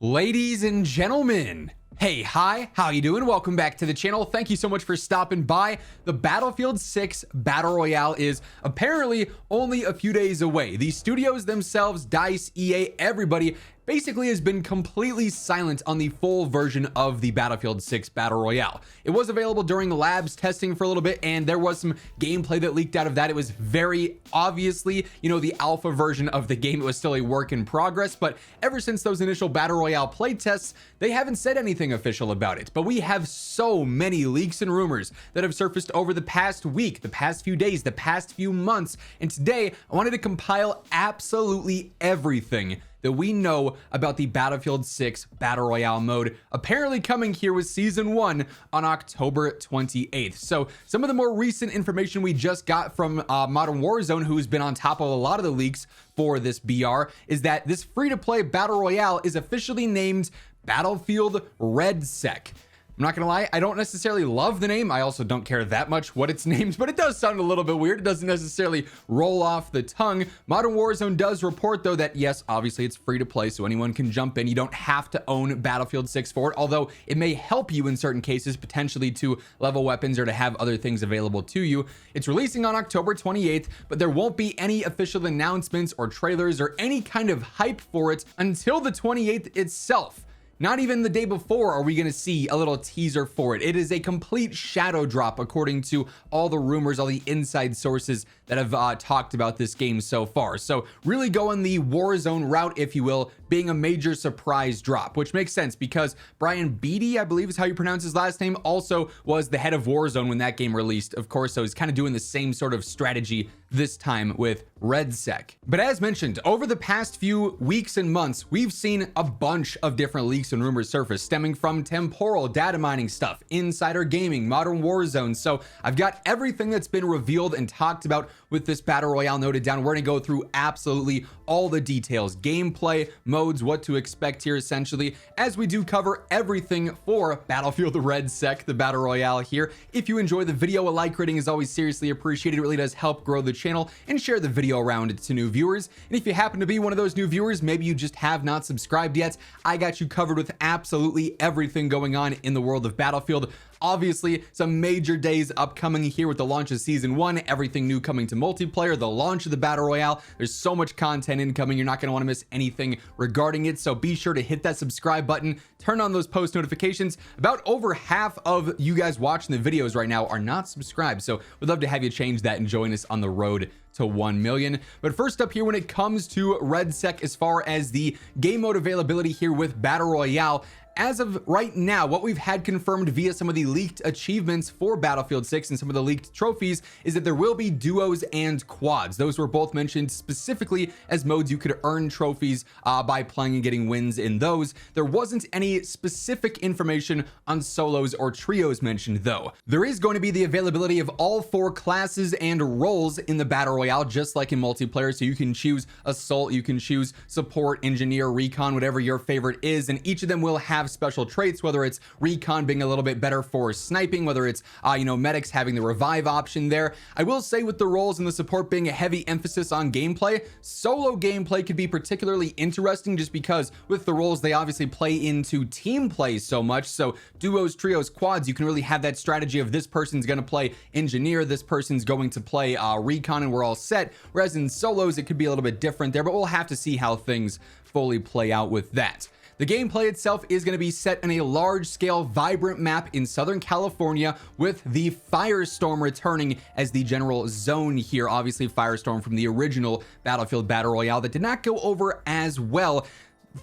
Ladies and gentlemen, hey, hi, how you doing? Welcome back to the channel. Thank you so much for stopping by. The Battlefield 6 Battle Royale is apparently only a few days away. The studios themselves, DICE, EA, everybody basically has been completely silent on the full version of the Battlefield 6 Battle Royale. It was available during the labs testing for a little bit, and there was some gameplay that leaked out of that. It was very obviously, the alpha version of the game. It was still a work in progress, but ever since those initial Battle Royale playtests, they haven't said anything official about it. But we have so many leaks and rumors that have surfaced over the past week, the past few days, the past few months, and today I wanted to compile absolutely everything that we know about the Battlefield 6 Battle Royale mode, apparently coming here with Season 1 on October 28th. So some of the more recent information we just got from Modern Warzone, who's been on top of a lot of the leaks for this BR, is that this free-to-play Battle Royale is officially named Battlefield Redsec. I'm not gonna lie, I don't necessarily love the name. I also don't care that much what it's named, but it does sound a little bit weird. It doesn't necessarily roll off the tongue. Modern Warzone does report, though, that yes, obviously it's free to play, so anyone can jump in. You don't have to own Battlefield 6 for it, although it may help you in certain cases, potentially to level weapons or to have other things available to you. It's releasing on October 28th, but there won't be any official announcements or trailers or any kind of hype for it until the 28th itself. Not even the day before are we going to see a little teaser for it. It is a complete shadow drop according to all the rumors, all the inside sources that have talked about this game so far. So really going the Warzone route, if you will, being a major surprise drop, which makes sense because Brian Beatty, I believe is how you pronounce his last name, also was the head of Warzone when that game released, of course, so he's kind of doing the same sort of strategy this time with Redsec. But as mentioned, over the past few weeks and months, we've seen a bunch of different leaks and rumors surface stemming from temporal data mining stuff, insider gaming, Modern Warzone. So I've got everything that's been revealed and talked about with this Battle Royale noted down. We're gonna go through absolutely all the details, gameplay, modes, what to expect here essentially, as we do cover everything for Battlefield Redsec, the Battle Royale here. If you enjoy the video, a like rating is always seriously appreciated. It really does help grow the channel, and share the video around to new viewers. And if you happen to be one of those new viewers, maybe you just have not subscribed yet, I got you covered with absolutely everything going on in the world of Battlefield. Obviously, some major days upcoming here with the launch of Season 1, everything new coming to multiplayer, the launch of the Battle Royale. There's so much content incoming, you're not going to want to miss anything regarding it, so be sure to hit that subscribe button, turn on those post notifications. About over half of you guys watching the videos right now are not subscribed, so we'd love to have you change that and join us on the road to 1 million. But first up here, when it comes to Redsec, as far as the game mode availability here with Battle Royale, as of right now, what we've had confirmed via some of the leaked achievements for Battlefield 6 and some of the leaked trophies is that there will be duos and quads. Those were both mentioned specifically as modes you could earn trophies by playing and getting wins in those. There wasn't any specific information on solos or trios mentioned, though. There is going to be the availability of all 4 classes and roles in the Battle Royale, just like in multiplayer, so you can choose assault, you can choose support, engineer, recon, whatever your favorite is, and each of them will have special traits, whether it's recon being a little bit better for sniping, whether it's medics having the revive option there. I will say with the roles and the support being a heavy emphasis on gameplay, solo gameplay could be particularly interesting just because with the roles they obviously play into team play so much. So duos, trios, quads, you can really have that strategy of this person's going to play engineer, this person's going to play recon, and we're all set. Whereas in solos it could be a little bit different there, but we'll have to see how things fully play out with that. The gameplay itself is going to be set in a large-scale, vibrant map in Southern California with the Firestorm returning as the general zone here. Obviously, Firestorm from the original Battlefield Battle Royale that did not go over as well.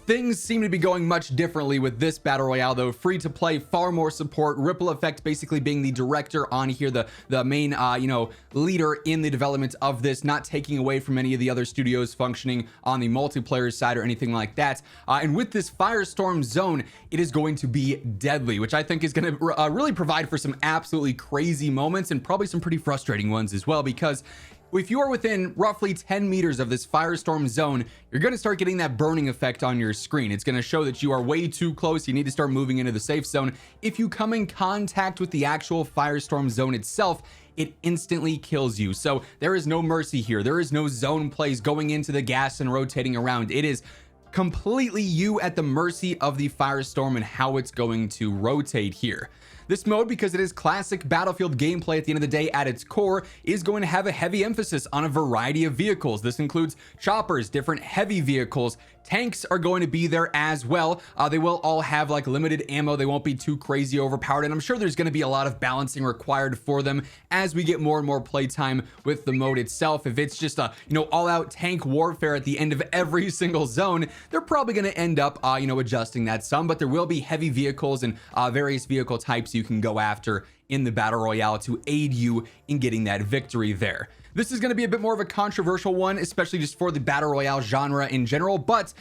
Things seem to be going much differently with this Battle Royale, though. Free to play, far more support. Ripple Effect basically being the director on here, the main, leader in the development of this, not taking away from any of the other studios functioning on the multiplayer side or anything like that. And with this Firestorm zone, it is going to be deadly, which I think is going to really provide for some absolutely crazy moments and probably some pretty frustrating ones as well, because if you are within roughly 10 meters of this Firestorm zone, you're going to start getting that burning effect on your screen. It's going to show that you are way too close. You need to start moving into the safe zone. If you come in contact with the actual Firestorm zone itself, it instantly kills you. So there is no mercy here. There is no zone plays going into the gas and rotating around. It is completely you at the mercy of the Firestorm and how it's going to rotate here. This mode, because it is classic Battlefield gameplay at the end of the day at its core, is going to have a heavy emphasis on a variety of vehicles. This includes choppers, different heavy vehicles. Tanks are going to be there as well. They will all have like limited ammo. They won't be too crazy overpowered, and I'm sure there's going to be a lot of balancing required for them as we get more and more playtime with the mode itself. If it's just a all-out tank warfare at the end of every single zone, they're probably going to end up adjusting that some, but there will be heavy vehicles and various vehicle types you can go after in the Battle Royale to aid you in getting that victory there. This is going to be a bit more of a controversial one, especially just for the Battle Royale genre in general, but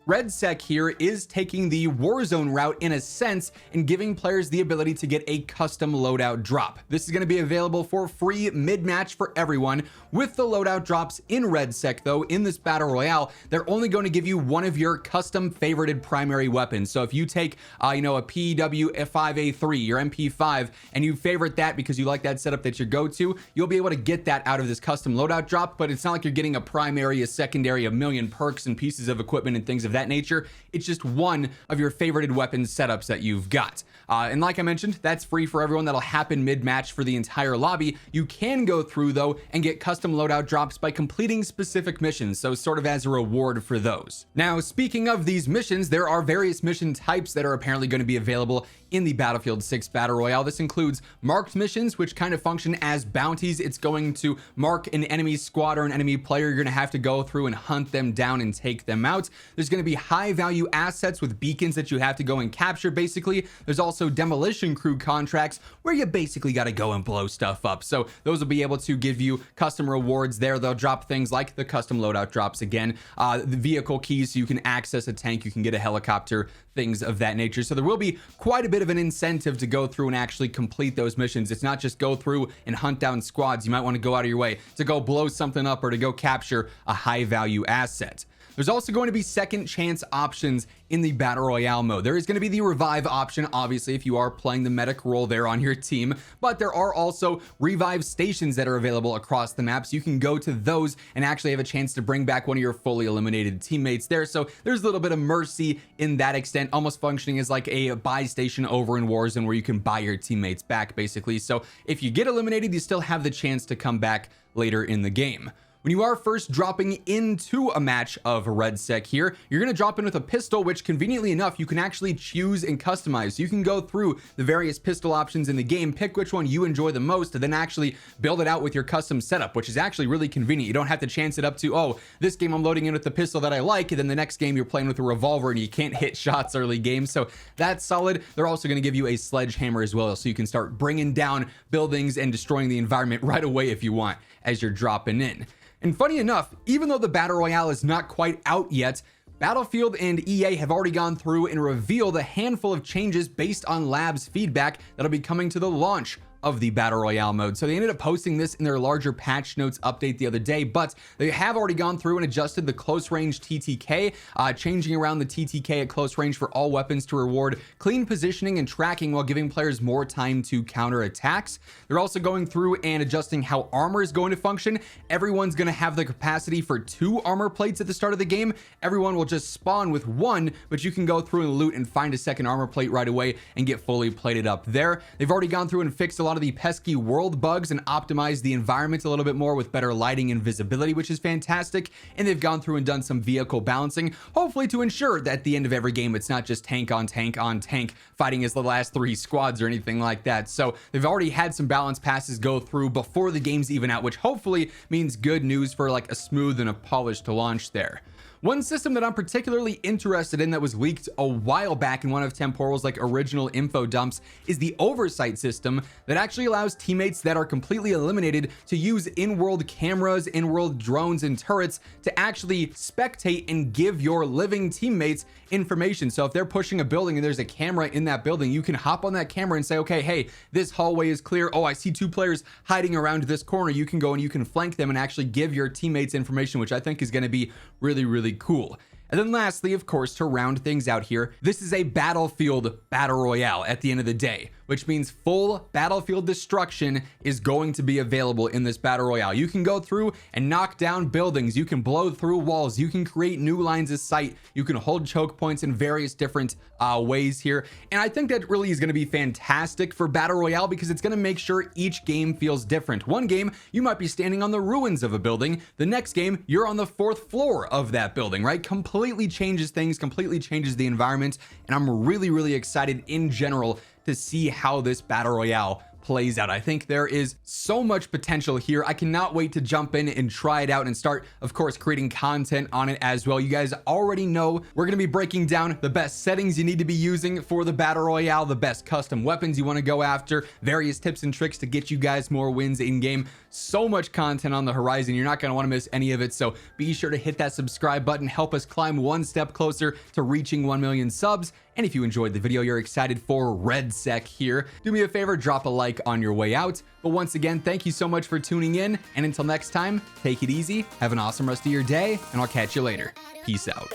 Redsec here is taking the Warzone route in a sense and giving players the ability to get a custom loadout drop. This is going to be available for free mid-match for everyone. With the loadout drops in Redsec though, in this Battle Royale, they're only going to give you one of your custom favorited primary weapons. So if you take a PW5A3, your MP5, and you favorite that because you like that setup that you go to, you'll be able to get that out of this custom loadout drop, but it's not like you're getting a primary, a secondary, a million perks and pieces of equipment and things of that nature. It's just one of your favorited weapons setups that you've got. And like I mentioned, that's free for everyone. That'll happen mid-match for the entire lobby. You can go through though and get custom loadout drops by completing specific missions, so sort of as a reward for those. Now, speaking of these missions, there are various mission types that are apparently going to be available in the Battlefield 6 Battle Royale. This includes marked missions, which kind of function as bounties. It's going to mark an enemy squad or an enemy player. You're going to have to go through and hunt them down and take them out. There's going to be high value assets with beacons that you have to go and capture basically. There's also demolition crew contracts where you basically got to go and blow stuff up. So those will be able to give you custom rewards there. They'll drop things like the custom loadout drops again, the vehicle keys so you can access a tank, you can get a helicopter, things of that nature. So there will be quite a bit of an incentive to go through and actually complete those missions. It's not just go through and hunt down squads. You might want to go out of your way to go blow something up or to go capture a high value asset. There's also going to be second chance options in the Battle Royale mode. There is going to be the revive option, obviously, if you are playing the medic role there on your team, but there are also revive stations that are available across the map, so you can go to those and actually have a chance to bring back one of your fully eliminated teammates there. So there's a little bit of mercy in that extent, almost functioning as like a buy station over in Warzone where you can buy your teammates back basically. So if you get eliminated, you still have the chance to come back later in the game. When you are first dropping into a match of Redsec here, you're going to drop in with a pistol, which conveniently enough, you can actually choose and customize. So you can go through the various pistol options in the game, pick which one you enjoy the most, and then actually build it out with your custom setup, which is actually really convenient. You don't have to chance it up to, oh, this game I'm loading in with the pistol that I like, and then the next game you're playing with a revolver and you can't hit shots early game. So that's solid. They're also going to give you a sledgehammer as well, so you can start bringing down buildings and destroying the environment right away if you want as you're dropping in. And funny enough, even though the Battle Royale is not quite out yet, Battlefield and EA have already gone through and revealed a handful of changes based on labs feedback that'll be coming to the launch of the Battle Royale mode. So they ended up posting this in their larger patch notes update the other day, but they have already gone through and adjusted the close range TTK, changing around the TTK at close range for all weapons to reward clean positioning and tracking while giving players more time to counter attacks. They're also going through and adjusting how armor is going to function. Everyone's going to have the capacity for 2 armor plates at the start of the game. Everyone will just spawn with 1, but you can go through and loot and find a second armor plate right away and get fully plated up there. They've already gone through and fixed a lot of the pesky world bugs and optimized the environment a little bit more with better lighting and visibility, which is fantastic. And they've gone through and done some vehicle balancing, hopefully to ensure that at the end of every game, it's not just tank on tank on tank fighting as the last 3 squads or anything like that. So they've already had some balance passes go through before the game's even out, which hopefully means good news for like a smooth and a polished launch there. One system that I'm particularly interested in that was leaked a while back in one of Temporal's like original info dumps is the Oversight system that actually allows teammates that are completely eliminated to use in-world cameras, in-world drones and turrets to actually spectate and give your living teammates information. So if they're pushing a building and there's a camera in that building, you can hop on that camera and say, okay, hey, this hallway is clear. Oh, I see 2 players hiding around this corner. You can go and you can flank them and actually give your teammates information, which I think is going to be really, really cool. And then lastly, of course, to round things out here, this is a Battlefield Battle Royale at the end of the day, which means full battlefield destruction is going to be available in this Battle Royale. You can go through and knock down buildings, you can blow through walls, you can create new lines of sight, you can hold choke points in various different ways here. And I think that really is going to be fantastic for Battle Royale because it's going to make sure each game feels different. One game, you might be standing on the ruins of a building. The next game, you're on the 4th floor of that building, right? Completely changes things, completely changes the environment. And I'm really excited in general to see how this Battle Royale plays out. I think there is so much potential here. I cannot wait to jump in and try it out and start, of course, creating content on it as well. You guys already know we're going to be breaking down the best settings you need to be using for the Battle Royale, the best custom weapons you want to go after, various tips and tricks to get you guys more wins in game. So much content on the horizon. You're not going to want to miss any of it. So be sure to hit that subscribe button. Help us climb one step closer to reaching 1 million subs. And if you enjoyed the video, you're excited for Redsec here, do me a favor, drop a like on your way out. But once again, thank you so much for tuning in. And until next time, take it easy, have an awesome rest of your day, and I'll catch you later. Peace out.